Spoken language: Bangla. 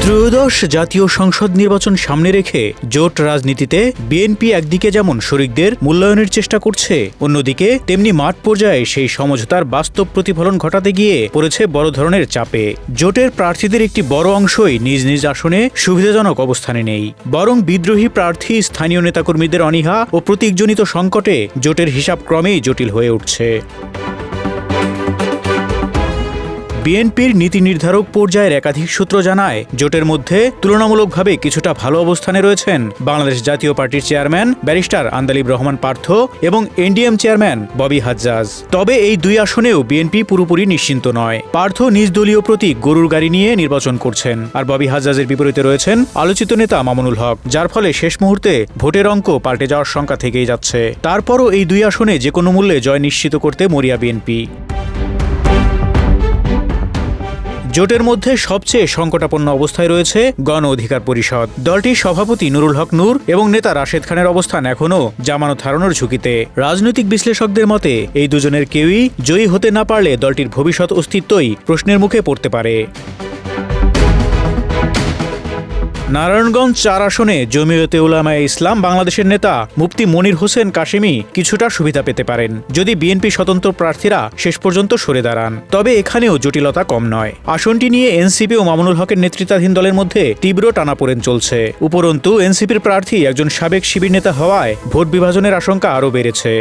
ত্রয়োদশ জাতীয় সংসদ নির্বাচন সামনে রেখে জোট রাজনীতিতে বিএনপি একদিকে যেমন শরিকদের মূল্যায়নের চেষ্টা করছে, অন্যদিকে তেমনি মাঠ পর্যায়ে সেই সমঝোতার বাস্তব প্রতিফলন ঘটাতে গিয়ে পড়েছে বড় ধরনের চাপে। জোটের প্রার্থীদের একটি বড় অংশই নিজ নিজ আসনে সুবিধাজনক অবস্থানে নেই, বরং বিদ্রোহী প্রার্থী, স্থানীয় নেতাকর্মীদের অনীহা ও প্রতীকজনিত সংকটে জোটের হিসাব ক্রমেই জটিল হয়ে উঠছে। বিএনপির নীতি নির্ধারক পর্যায়ের একাধিক সূত্র জানায়, জোটের মধ্যে তুলনামূলকভাবে কিছুটা ভালো অবস্থানে রয়েছেন বাংলাদেশ জাতীয় পার্টির চেয়ারম্যান ব্যারিস্টার আন্দালিব রহমান পার্থ এবং এনডিএম চেয়ারম্যান ববি হাজ্জাজ। তবে এই দুই আসনেও বিএনপি পুরোপুরি নিশ্চিন্ত নয়। পার্থ নিজ দলীয় প্রতীক গরুর গাড়ি নিয়ে নির্বাচন করছেন, আর ববি হাজ্জাজের বিপরীতে রয়েছেন আলোচিত নেতা মামুনুল হক, যার ফলে শেষ মুহূর্তে ভোটের অঙ্ক পাল্টে যাওয়ার শঙ্কা থেকেই যাচ্ছে। তারপরও এই দুই আসনে যে কোনো মূল্যে জয় নিশ্চিত করতে মরিয়া বিএনপি। জোটের মধ্যে সবচেয়ে সংকটাপন্ন অবস্থায় রয়েছে গণ অধিকার পরিষদ। দলটির সভাপতি নুরুল হক নূর এবং নেতা রাশেদ খানের অবস্থান এখনও জামানত হারানোর ঝুঁকিতে। রাজনৈতিক বিশ্লেষকদের মতে এই দুজনের কেউই জয়ী হতে না পারলে দলটির ভবিষ্যৎ অস্তিত্বই প্রশ্নের মুখে পড়তে পারে। নারায়ণগঞ্জ ৪ আসনে জমিয়তে উলামায়ে ইসলাম বাংলাদেশের নেতা মুফতি মনির হোসেন কাশেমি কিছুটা সুবিধা পেতে পারেন যদি বিএনপি স্বতন্ত্র প্রার্থীরা শেষ পর্যন্ত সরে দাঁড়ান। তবে এখানেও জটিলতা কম নয়। আসনটি নিয়ে এনসিপি ও মামুনুল হকের নেতৃত্বাধীন দলের মধ্যে তীব্র টানাপোড়েন চলছে। উপরন্তু এনসিপির প্রার্থী একজন সাবেক শিবির নেতা হওয়ায় ভোট বিভাজনের আশঙ্কা আরও বেড়েছে।